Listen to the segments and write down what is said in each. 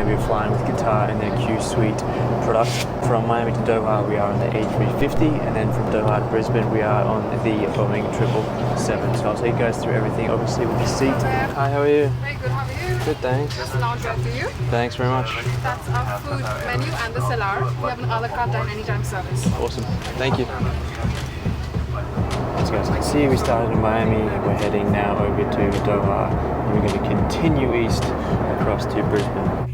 we're flying with Qatar and their QSuite product. From Miami to Doha, we are on the A350, and then from Doha to Brisbane, we are on the Boeing 777. So I'll take you guys through everything, obviously with the seat. Hi, how are you? Very good, how are you? Good, thanks. Just lounge right to you. Thanks very much. That's our food menu and the cellar. We have an a la carte and anytime service. Awesome, thank you. As you guys can see, we started in Miami and we're heading now over to Doha, and we're going to continue east across to Brisbane.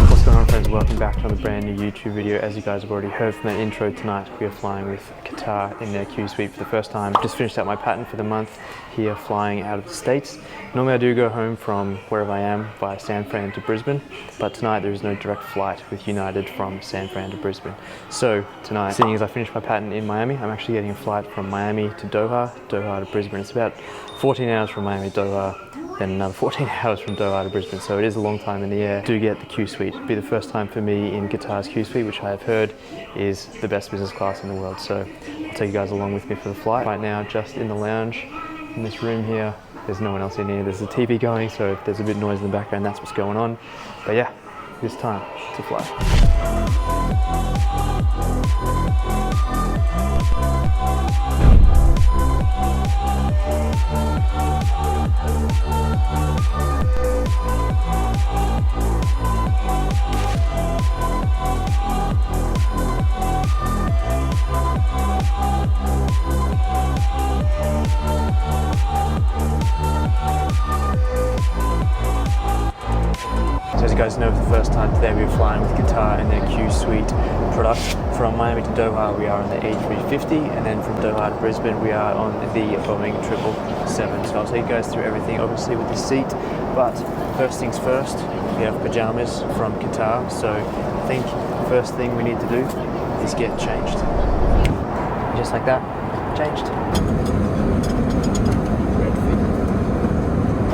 What's going on, friends? Welcome back to another brand new YouTube video. As you guys have already heard from that intro, tonight we are flying with Qatar in their QSuite for the first time. Just finished out my pattern for the month here, flying out of the States. Normally I do go home from wherever I am via San Fran to Brisbane, but tonight there is no direct flight with United from San Fran to Brisbane. So tonight, seeing as I finished my pattern in Miami, I'm actually getting a flight from Miami to Doha, Doha to Brisbane. It's about 14 hours from Miami to Doha, then another 14 hours from Doha to Brisbane, so it is a long time in the air. Do get the QSuite. It'll be the first time for me in Qatar's QSuite, which I have heard is the best business class in the world. So I'll take you guys along with me for the flight. Right now, just in the lounge in this room here. There's no one else in here. There's a TV going, so if there's a bit of noise in the background, that's what's going on. But yeah, it's time to fly. So as you guys know, for the first time today, we're flying with Qatar and their QSuite product. From Miami to Doha, we are on the A350, and then from Doha to Brisbane, we are on the Boeing 777. So I'll take you guys through everything, obviously with the seat. But first things first, we have pajamas from Qatar. So I think the first thing we need to do is get changed. Just like that, changed.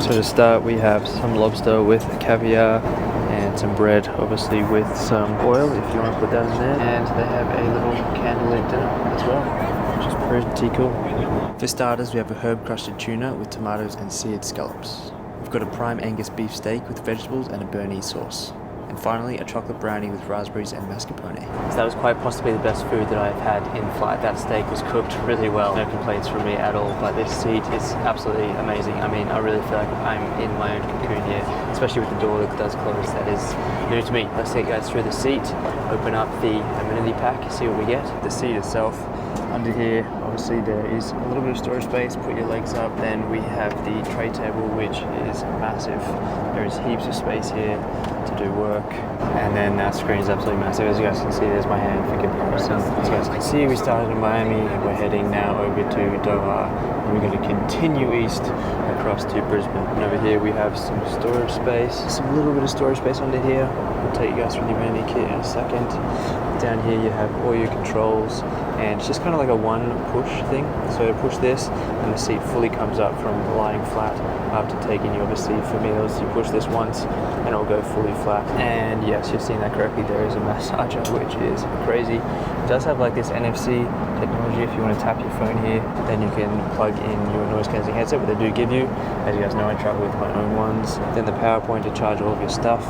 So to start, we have some lobster with caviar and some bread, obviously with some oil if you want to put that in there. And they have a little candlelit dinner as well, which is pretty cool. For starters, we have a herb crusted tuna with tomatoes and seared scallops. We've got a prime Angus beef steak with vegetables and a Bernese sauce. And finally, a chocolate brownie with raspberries and mascarpone. So that was quite possibly the best food that I've had in flight. That steak was cooked really well. No complaints from me at all, but this seat is absolutely amazing. I mean, I really feel like I'm in my own cocoon here, especially with the door that does close. That is new to me. Let's take you guys through the seat, open up the amenity pack, see what we get. The seat itself, under here, obviously there is a little bit of storage space. Put your legs up. Then we have the tray table, which is massive. There is heaps of space here to do work, and then that screen is absolutely massive. As you guys can see, there's my hand for comparison. As you guys can see, we started in Miami and we're heading now over to Doha, and we're going to continue east across to Brisbane. And over here we have some storage space, some little bit of storage space under here. We'll take you guys through the amenity kit in a second. Down here you have all your controls, and it's just kind of like a one push thing. So push this and the seat fully comes up from lying flat up to taking you obviously for meals. You push this once and it'll go fully flat. And yes, you've seen that correctly, there is a massager, which is crazy. It does have like this NFC technology. If you want to tap your phone here, then you can plug in your noise cancelling headset, what they do give you. As you guys know, I travel with my own ones. Then the power point to charge all of your stuff,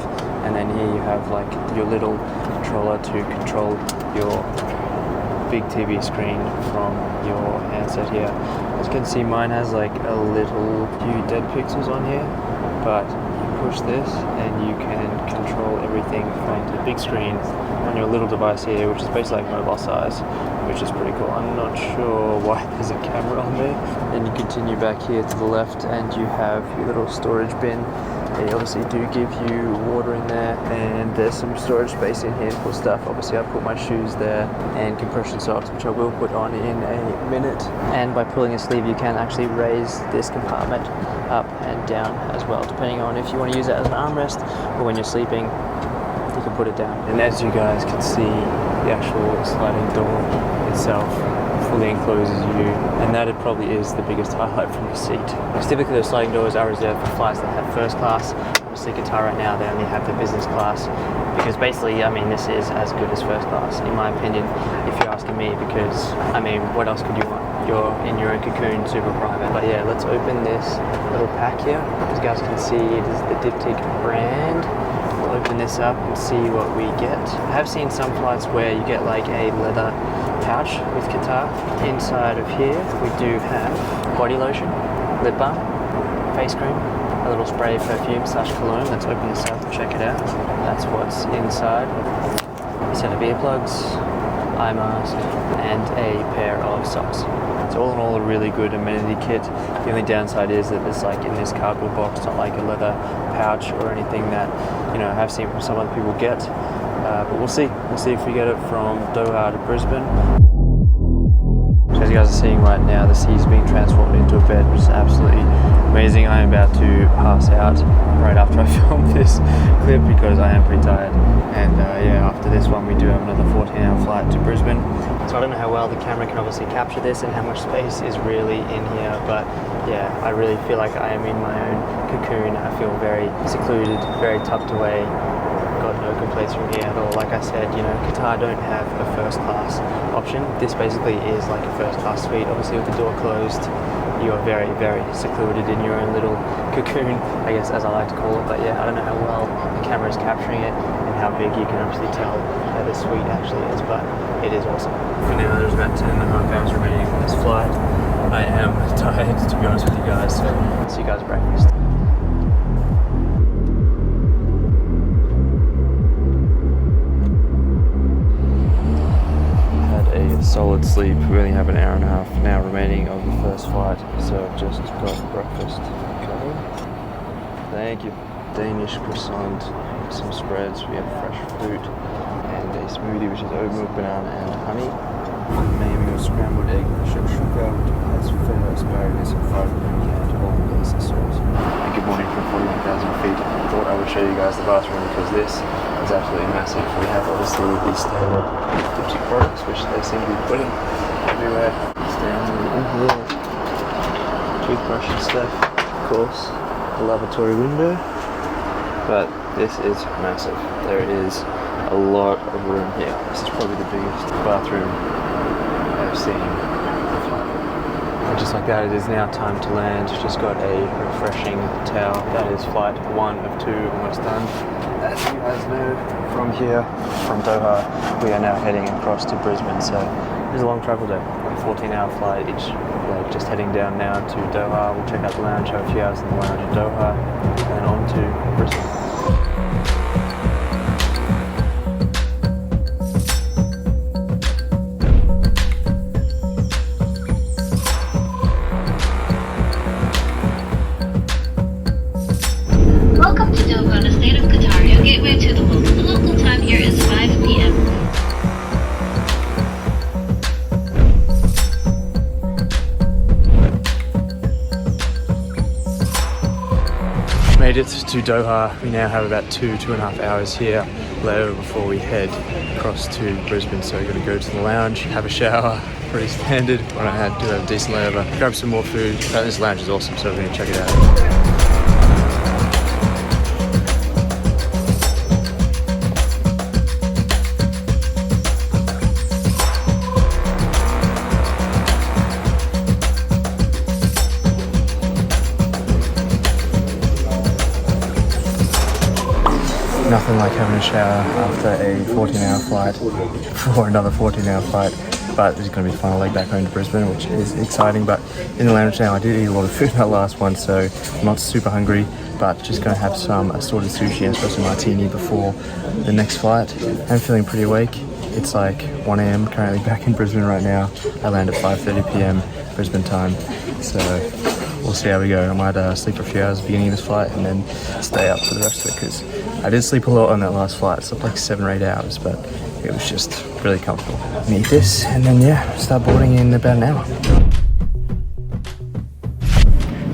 and then here you have like your little controller to control your big TV screen from your handset here. As you can see, mine has like a little few dead pixels on here, but you push this and you can control everything from the big screen on your little device here, which is basically like mobile size, which is pretty cool. I'm not sure why there's a camera on there. Then you continue back here to the left and you have your little storage bin. They obviously do give you water in there, and there's some storage space in here for stuff. Obviously I put my shoes there and compression socks, which I will put on in a minute. And by pulling a sleeve you can actually raise this compartment up and down as well, depending on if you want to use it as an armrest or when you're sleeping you can put it down. And as you guys can see, the actual sliding door itself fully encloses you, and that it probably is the biggest highlight from the seat. Because typically those sliding doors are reserved for flights that have first class. Obviously Qatar right now, they only have the business class, because basically, I mean, this is as good as first class, in my opinion, if you're asking me, because, I mean, what else could you want? you're in your own cocoon, super private. But yeah, let's open this little pack here. As you guys can see, it is the Diptyque brand. We'll open this up and see what we get. I have seen some flights where you get like a leather pouch with Qatar. Inside of here, we do have body lotion, lip balm, face cream, a little spray of perfume / cologne. Let's open this up and check it out. That's what's inside. A set of earplugs, eye mask, and a pair of socks. It's all in all a really good amenity kit. The only downside is that it's like in this cardboard box, not like a leather pouch or anything that, you know, I have seen from some other people get. But we'll see. We'll see if we get it from Doha to Brisbane. So as you guys are seeing right now, the sea is being transformed into a bed, which is absolutely amazing. I am about to pass out right after I film this clip because I am pretty tired. And yeah, after this one we do have another 14-hour flight to Brisbane. So I don't know how well the camera can obviously capture this and how much space is really in here, but yeah, I really feel like I am in my own cocoon. I feel very secluded, very tucked away. Got no complaints from here at all. Like I said, you know, Qatar don't have a first class option. This basically is like a first class suite. Obviously with the door closed, you are very, very secluded in your own little cocoon, I guess, as I like to call it. But yeah, I don't know how well the camera is capturing it and how big you can actually tell how the suite actually is, but it is awesome. For now, there's about 10.5 hours remaining on this flight. I am tired, to be honest with you guys, so see you guys at breakfast. Solid sleep. We only have an hour and a half now remaining of the first flight, so I've just got breakfast coming. Thank you. Danish croissant, some spreads, we have fresh fruit, and a smoothie which is oat milk, banana and honey. Maybe a scrambled egg, shakshuka, which has fair asparagus and fried broccoli and hollandaise sauce. And good morning from 41,000 feet. I thought I would show you guys the bathroom because this is absolutely massive. We have obviously the standard Diptyque products, which they seem to be putting everywhere. Standard in here. Toothbrush and stuff, of course. A lavatory window. But this is massive. There is a lot of room here. This is probably the biggest bathroom I've seen. And just like that, it is now time to land. Just got a refreshing towel. That is flight 1 of 2 almost done. As you guys know, from here, from Doha, we are now heading across to Brisbane. So it is a long travel day. A 14-hour flight each way. Just heading down now to Doha. We'll check out the lounge, have a few hours in the lounge in Doha, and then on to Brisbane. Welcome to Doha, the state of Qatar. Your gateway to the world. The local time here is 5 p.m. Made it to Doha. We now have about 2.5 hours here layover before we head across to Brisbane. So we're going to go to the lounge, have a shower, pretty standard. When I had to have a decent layover, grab some more food. This lounge is awesome, so we're going to check it out. Nothing like having a shower after a 14-hour flight for another 14-hour flight, but it's going to be fun. Leg back home to Brisbane, which is exciting. But in the lounge now, I did eat a lot of food in that last one, so I'm not super hungry, but just going to have some assorted sushi and espresso martini before the next flight. I'm feeling pretty awake. It's like 1 a.m. currently back in Brisbane right now. I land at 5:30 p.m. Brisbane time, so we'll see how we go. I might sleep for a few hours at the beginning of this flight and then stay up for the rest of it, because I did sleep a lot on that last flight. I slept like 7 or 8 hours, but it was just really comfortable. Eat this and then yeah, start boarding in about an hour.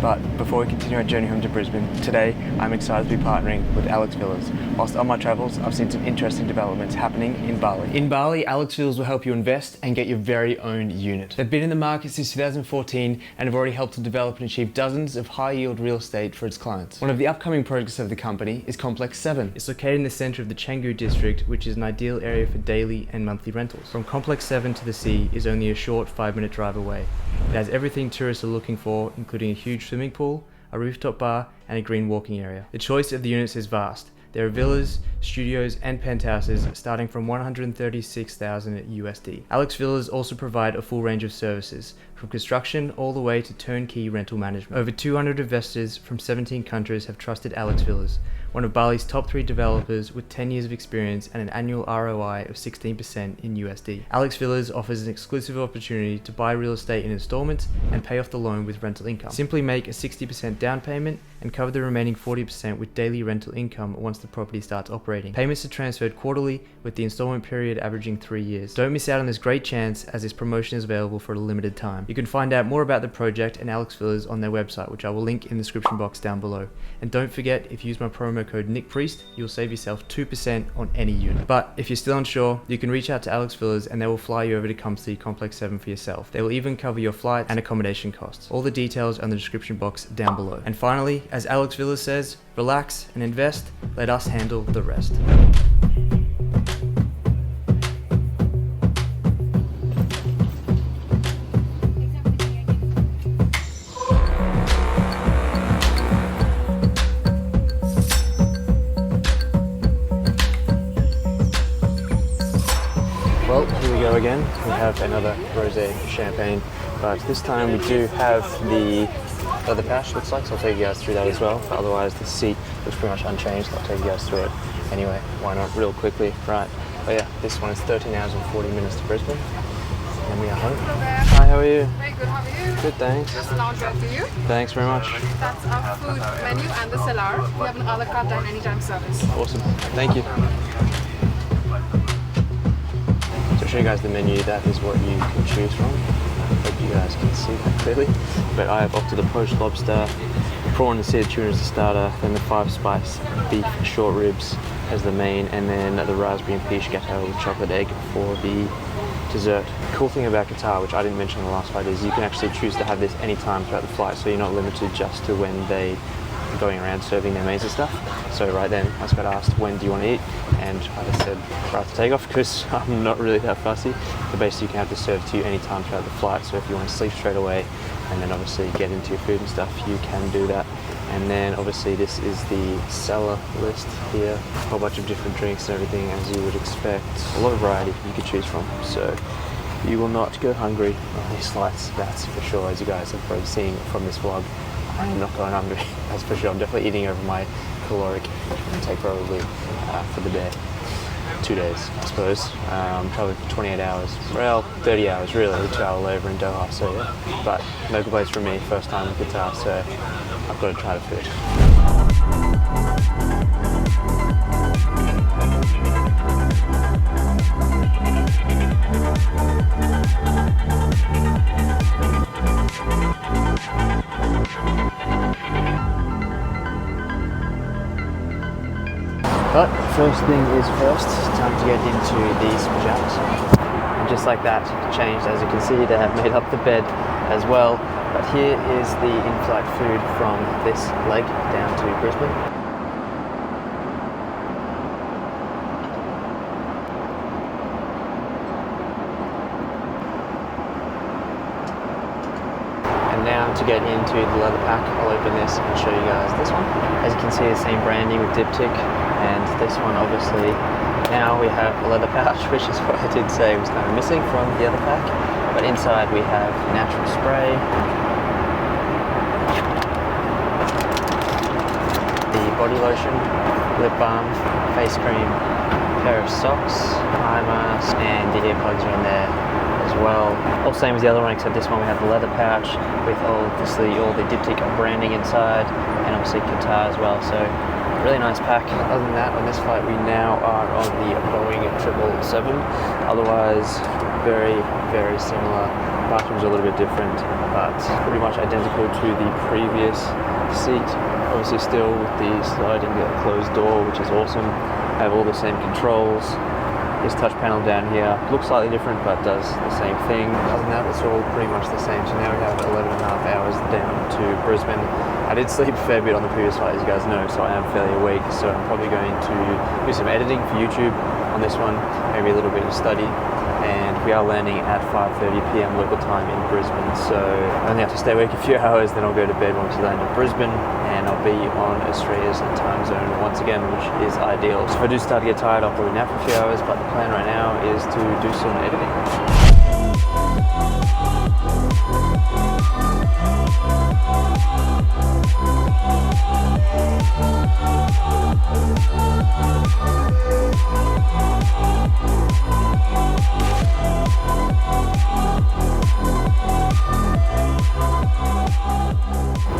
But Before we continue our journey home to Brisbane, today I'm excited to be partnering with Alex Villas. Whilst on my travels, I've seen some interesting developments happening in Bali. In Bali, Alex Villas will help you invest and get your very own unit. They've been in the market since 2014 and have already helped to develop and achieve dozens of high-yield real estate for its clients. One of the upcoming projects of the company is Complex 7. It's located in the centre of the Canggu district, which is an ideal area for daily and monthly rentals. From Complex 7 to the sea is only a short 5-minute drive away. It has everything tourists are looking for, including a huge swimming pool, a rooftop bar, and a green walking area. The choice of the units is vast. There are villas, studios, and penthouses starting from $136,000 USD. Alex Villas also provide a full range of services, from construction all the way to turnkey rental management. Over 200 investors from 17 countries have trusted Alex Villas, one of Bali's top 3 developers with 10 years of experience and an annual ROI of 16% in USD. Alex Villas offers an exclusive opportunity to buy real estate in installments and pay off the loan with rental income. Simply make a 60% down payment and cover the remaining 40% with daily rental income once the property starts operating. Payments are transferred quarterly, with the installment period averaging 3 years. Don't miss out on this great chance, as this promotion is available for a limited time. You can find out more about the project and Alex Villas on their website, which I will link in the description box down below. And don't forget, if you use my promo code NickPriest, you'll save yourself 2% on any unit. But if you're still unsure, you can reach out to Alex Villas and they will fly you over to come see Complex 7 for yourself. They will even cover your flight and accommodation costs. All the details are in the description box down below. And finally, as Alex Villas says, relax and invest, let us handle the rest. Well, here we go again. We have another rosé champagne, but this time we do have the leather pouch, looks like, so I'll take you guys through that as well. But otherwise, the seat looks pretty much unchanged. I'll take you guys through it anyway. Why not? Real quickly, right? But yeah, this one is 13 hours and 40 minutes to Brisbane, and we are home. Hello there. Hi, how are you? Very good, how are you? Good, thanks. Just lounge right to you. Thanks very much. That's our food menu and the cellar. We have an a la carte and anytime service. Awesome. Thank you. So I'll show you guys the menu. That is what you can choose from. I hope you guys can see that clearly. But I have opted the poached lobster, prawn and seared tuna as the starter, then the 5-spice beef short ribs as the main, and then the raspberry and quiche gâteau with chocolate egg for the dessert. The cool thing about Qatar, which I didn't mention in the last flight, is you can actually choose to have this anytime throughout the flight, so you're not limited just to when they are going around serving their mains and stuff. So right then, I just got asked, when do you want to eat? And I just said, right after takeoff, because I'm not really that fussy. But basically, you can have this served to you anytime throughout the flight, so if you want to sleep straight away, and then obviously get into your food and stuff, you can do that. And then obviously this is the cellar list here, a whole bunch of different drinks and everything, as you would expect. A lot of variety you could choose from, so you will not go hungry on these flights, that's for sure. As you guys have probably seen from this vlog, I am not going hungry, that's for sure. I'm definitely eating over my caloric intake probably for the day. 2 days, I suppose. Traveling for 28 hours. Well, 30 hours really, with 2-hour layover in Doha, so yeah. But no complaints from me, first time in Qatar, so I've got to try the food. But first thing is first, time to get into these pajamas. And just like that, changed. As you can see, they have made up the bed as well. But here is the in-flight food from this leg down to Brisbane. And now to get into the leather pack, I'll open this and show you guys this one. As you can see, the same branding with diptych. And this one, obviously, now we have a leather pouch, which is what I did say was kind of missing from the other pack. But inside we have natural spray, the body lotion, lip balm, face cream, pair of socks, eye mask, and the earplugs are in there as as well. All same as the other one, except this one we have the leather pouch with obviously all the diptyque branding inside, and obviously Qatar as well. So really nice pack. Other than that, on this flight we now are on the Boeing 777. Otherwise, very, very similar. Bathrooms are a little bit different, but pretty much identical to the previous seat. Obviously still with the sliding closed door, which is awesome. Have all the same controls. This touch panel down here looks slightly different, but does the same thing. Other than that, it's all pretty much the same. So now we have 11.5 hours down to Brisbane. I did sleep a fair bit on the previous flight, as you guys know, so I am fairly awake. So I'm probably going to do some editing for YouTube on this one, maybe a little bit of study. And we are landing at 5:30 p.m. local time in Brisbane, so I only have to stay awake a few hours, then I'll go to bed once we land at Brisbane, and I'll be on Australia's time zone once again, which is ideal. So if I do start to get tired, I'll probably nap for a few hours, but the plan right now is to do some editing.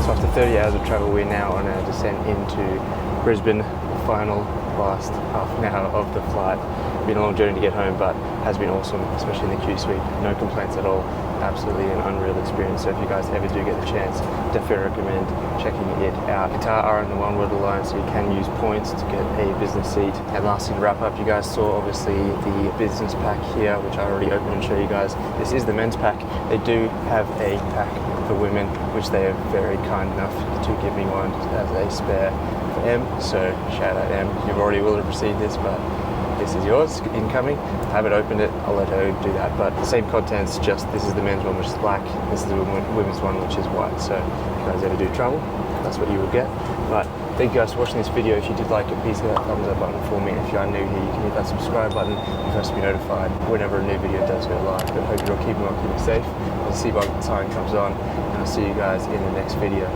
So after 30 hours of travel, we're now on a descent into Brisbane, the final last half an hour of the flight. It's been a long journey to get home, but has been awesome, especially in the QSuite. No complaints at all. Absolutely an unreal experience. So if you guys ever do get the chance, definitely recommend checking it out. Qatar are in the One World Alliance, so you can use points to get a business seat. And lastly, to wrap up, you guys saw obviously the business pack here, which I already opened and showed you guys. This is the men's pack. They do have a pack for women, which they are very kind enough to give me one as a spare for M. So shout out M. You already will have received this, but this is yours, incoming. I haven't opened it, I'll let her do that. But the same contents, just this is the men's one, which is black. This is the women's one, which is white. So if you guys ever do travel, that's what you will get. But thank you guys for watching this video. If you did like it, please hit that thumbs up button for me. If you are new here, you can hit that subscribe button to be notified whenever a new video does go live. But I hope you're all keeping well, keeping safe. The seatbelt sign comes on, and I'll see you guys in the next video.